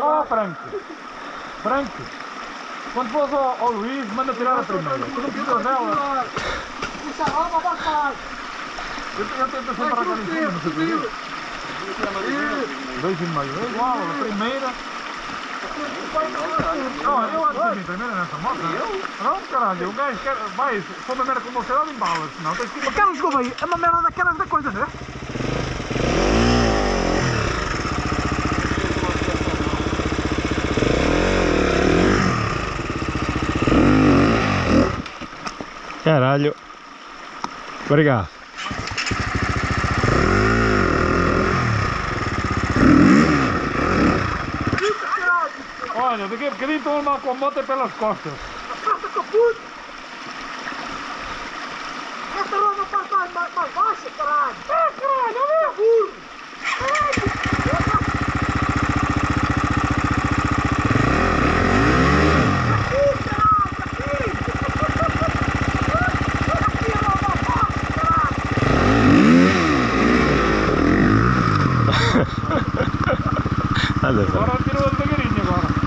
Oh, Franco! Franco! Quando fores ao Luís, manda tirar a primeira. Tu não precisas dela. Puxa, ó, vai. Eu tento sempre para cá em cima, não sei porquê. 2,5. É igual, a primeira. Não, eu ando sempre em primeira nessa moto. Não, caralho, o gajo quer. Vai, se for uma merda com velocidade, embala. Senão tens que ir. Aquelas goma aí, é uma merda daquelas da coisa, não é? Caralho. Obrigado. Olha, daqui a bocadinho estou a levar com a moto pelas costas. Passa capuz! Essa roda passa mais baixa, caralho! Ah, caralho, olha! Burro! Olha só. Agora tirou devagarinho agora.